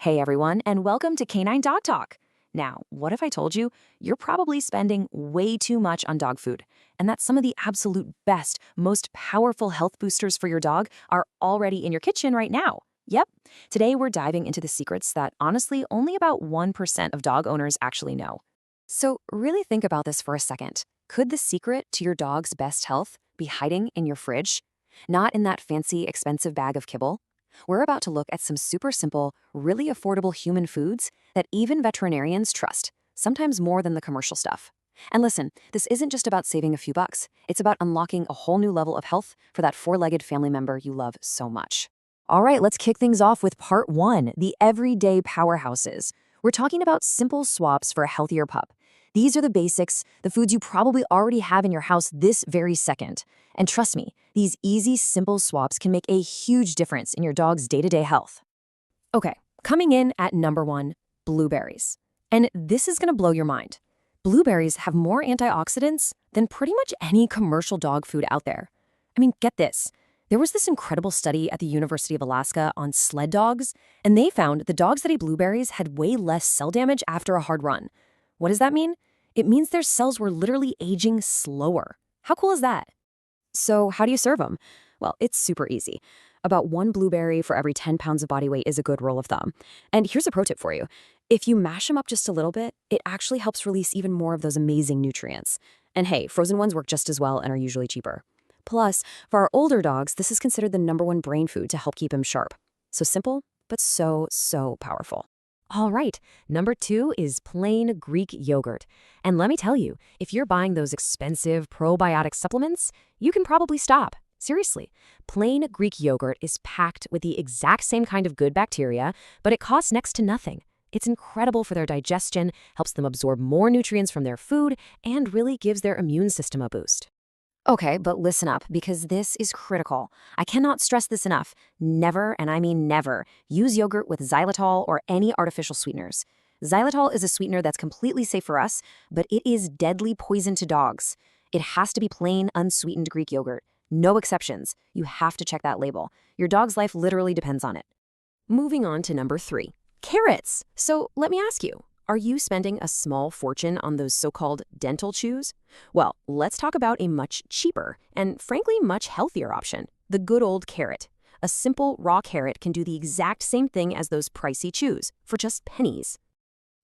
Hey everyone, and welcome to Canine Dog Talk. Now, what if I told you you're probably spending way too much on dog food, and that some of the absolute best, most powerful health boosters for your dog are already in your kitchen right now? Yep. Today we're diving into the secrets that honestly only about 1% of dog owners actually know. So, really think about this for a second. Could the secret to your dog's best health be hiding in your fridge? Not in that fancy, expensive bag of kibble? We're about to look at some super simple, really affordable human foods that even veterinarians trust, sometimes more than the commercial stuff. And listen, this isn't just about saving a few bucks. It's about unlocking a whole new level of health for that four-legged family member you love so much. All right, let's kick things off with part one, the everyday powerhouses. We're talking about simple swaps for a healthier pup. These are the basics, the foods you probably already have in your house this very second. And trust me, these easy, simple swaps can make a huge difference in your dog's day-to-day health. Okay, coming in at number one, blueberries. And this is gonna blow your mind. Blueberries have more antioxidants than pretty much any commercial dog food out there. I mean, get this. There was this incredible study at the University of Alaska on sled dogs, and they found the dogs that ate blueberries had way less cell damage after a hard run. What does that mean? It means their cells were literally aging slower. How cool is that? So how do you serve them? Well, it's super easy. About one blueberry for every 10 pounds of body weight is a good rule of thumb. And here's a pro tip for you. If you mash them up just a little bit, it actually helps release even more of those amazing nutrients. And hey, frozen ones work just as well and are usually cheaper. Plus, for our older dogs, this is considered the number one brain food to help keep them sharp. So simple, but so powerful. All right, number two is plain Greek yogurt. And let me tell you, if you're buying those expensive probiotic supplements, you can probably stop. Seriously, plain Greek yogurt is packed with the exact same kind of good bacteria, but it costs next to nothing. It's incredible for their digestion, helps them absorb more nutrients from their food, and really gives their immune system a boost. Okay, but listen up, because this is critical. I cannot stress this enough. Never, and I mean never, use yogurt with xylitol or any artificial sweeteners. Xylitol is a sweetener that's completely safe for us, but it is deadly poison to dogs. It has to be plain, unsweetened Greek yogurt. No exceptions. You have to check that label. Your dog's life literally depends on it. Moving on to number three, carrots. So let me ask you, are you spending a small fortune on those so-called dental chews? Well, let's talk about a much cheaper and frankly much healthier option, the good old carrot. A simple raw carrot can do the exact same thing as those pricey chews for just pennies.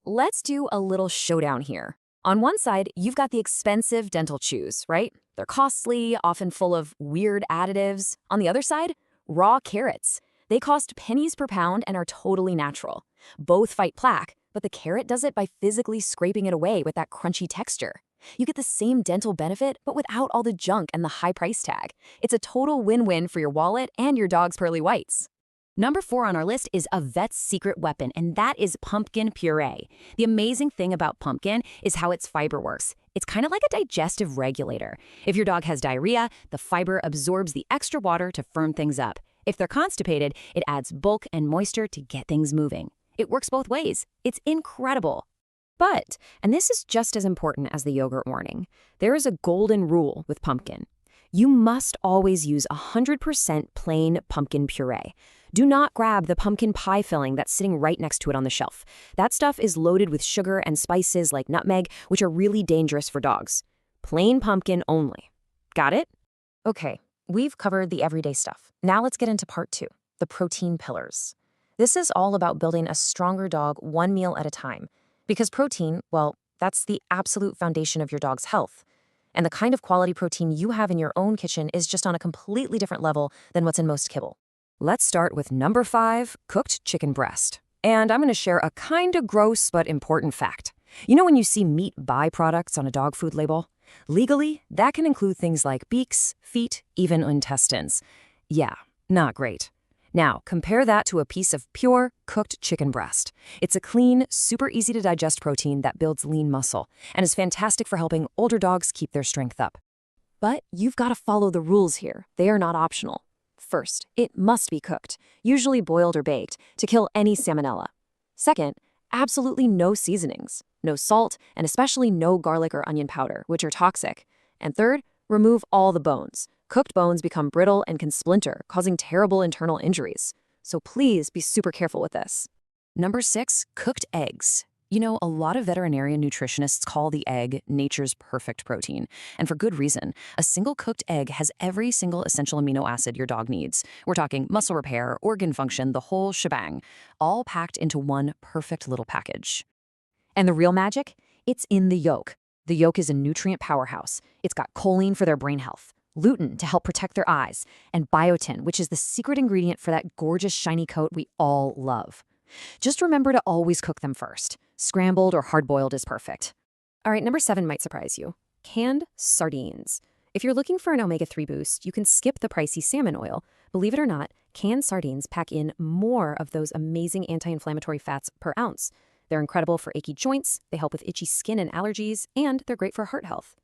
Let's do a little showdown here. On one side, you've got the expensive dental chews, right? They're costly, often full of weird additives. On the other side, raw carrots. They cost pennies per pound and are totally natural. Both fight plaque, but the carrot does it by physically scraping it away with that crunchy texture. You get the same dental benefit, but without all the junk and the high price tag. It's a total win-win for your wallet and your dog's pearly whites. Number four on our list is a vet's secret weapon, and that is pumpkin puree. The amazing thing about pumpkin is how its fiber works. It's kind of like a digestive regulator. If your dog has diarrhea, the fiber absorbs the extra water to firm things up. If they're constipated, it adds bulk and moisture to get things moving. It works both ways. It's incredible. But, and this is just as important as the yogurt warning, there is a golden rule with pumpkin. You must always use 100% plain pumpkin puree. Do not grab the pumpkin pie filling that's sitting right next to it on the shelf. That stuff is loaded with sugar and spices like nutmeg, which are really dangerous for dogs. Plain pumpkin only. Got it? Okay, we've covered the everyday stuff. Now let's get into part two, the protein pillars. This is all about building a stronger dog one meal at a time. Because protein, well, that's the absolute foundation of your dog's health. And the kind of quality protein you have in your own kitchen is just on a completely different level than what's in most kibble. Let's start with number five, cooked chicken breast. And I'm going to share a kind of gross but important fact. You know when you see meat byproducts on a dog food label? Legally, that can include things like beaks, feet, even intestines. Yeah, not great. Now, compare that to a piece of pure, cooked chicken breast. It's a clean, super easy to digest protein that builds lean muscle and is fantastic for helping older dogs keep their strength up. But you've got to follow the rules here. They are not optional. First, it must be cooked, usually boiled or baked, to kill any salmonella. Second, absolutely no seasonings, no salt, and especially no garlic or onion powder, which are toxic. And third, remove all the bones. Cooked bones become brittle and can splinter, causing terrible internal injuries. So please be super careful with this. Number 6, cooked eggs. You know, a lot of veterinarian nutritionists call the egg nature's perfect protein. And for good reason. A single cooked egg has every single essential amino acid your dog needs. We're talking muscle repair, organ function, the whole shebang, all packed into one perfect little package. And the real magic? It's in the yolk. The yolk is a nutrient powerhouse. It's got choline for their brain health, lutein to help protect their eyes, and biotin, which is the secret ingredient for that gorgeous shiny coat we all love. Just remember to always cook them first. Scrambled or hard-boiled is perfect. All right, number 7 might surprise you. Canned sardines. If you're looking for an omega-3 boost, you can skip the pricey salmon oil. Believe it or not, canned sardines pack in more of those amazing anti-inflammatory fats per ounce. They're incredible for achy joints, they help with itchy skin and allergies, and they're great for heart health.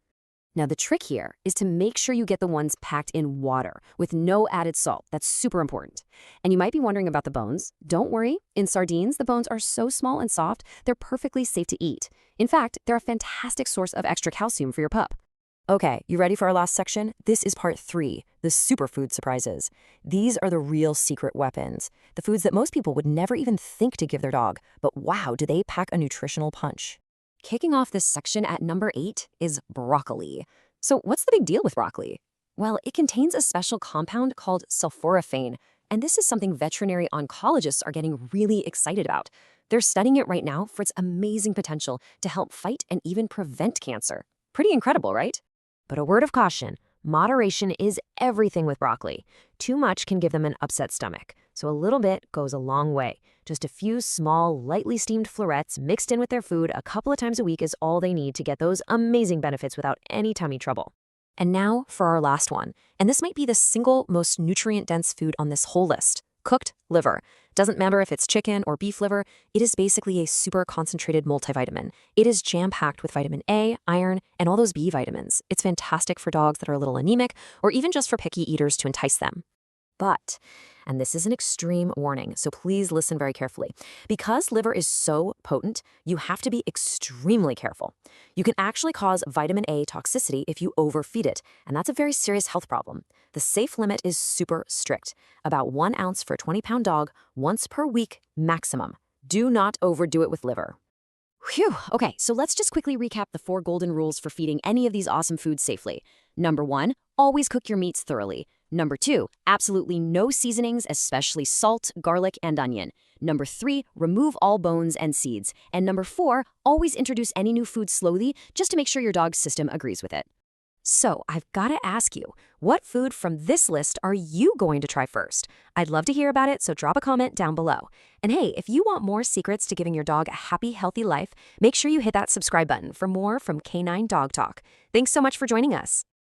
Now, the trick here is to make sure you get the ones packed in water with no added salt. That's super important. And you might be wondering about the bones. Don't worry. In sardines, the bones are so small and soft, they're perfectly safe to eat. In fact, they're a fantastic source of extra calcium for your pup. Okay, you ready for our last section? This is part 3, the superfood surprises. These are the real secret weapons, the foods that most people would never even think to give their dog. But wow, do they pack a nutritional punch. Kicking off this section at number 8 is broccoli. So what's the big deal with broccoli? Well, it contains a special compound called sulforaphane, and this is something veterinary oncologists are getting really excited about. They're studying it right now for its amazing potential to help fight and even prevent cancer. Pretty incredible, right? But a word of caution, moderation is everything with broccoli. Too much can give them an upset stomach, so a little bit goes a long way. Just a few small, lightly steamed florets mixed in with their food a couple of times a week is all they need to get those amazing benefits without any tummy trouble. And now for our last one, and this might be the single most nutrient-dense food on this whole list, cooked liver. Doesn't matter if it's chicken or beef liver, it is basically a super concentrated multivitamin. It is jam-packed with vitamin A, iron, and all those B vitamins. It's fantastic for dogs that are a little anemic, or even just for picky eaters to entice them. But, and this is an extreme warning, so please listen very carefully. Because liver is so potent, you have to be extremely careful. You can actually cause vitamin A toxicity if you overfeed it, and that's a very serious health problem. The safe limit is super strict, about 1 ounce for a 20-pound dog, once per week maximum. Do not overdo it with liver. Phew, okay, so let's just quickly recap the 4 golden rules for feeding any of these awesome foods safely. Number 1, always cook your meats thoroughly. Number 2, absolutely no seasonings, especially salt, garlic, and onion. Number 3, remove all bones and seeds. And number 4, always introduce any new food slowly just to make sure your dog's system agrees with it. So I've got to ask you, what food from this list are you going to try first? I'd love to hear about it, so drop a comment down below. And hey, if you want more secrets to giving your dog a happy, healthy life, make sure you hit that subscribe button for more from K9 Dog Talk. Thanks so much for joining us.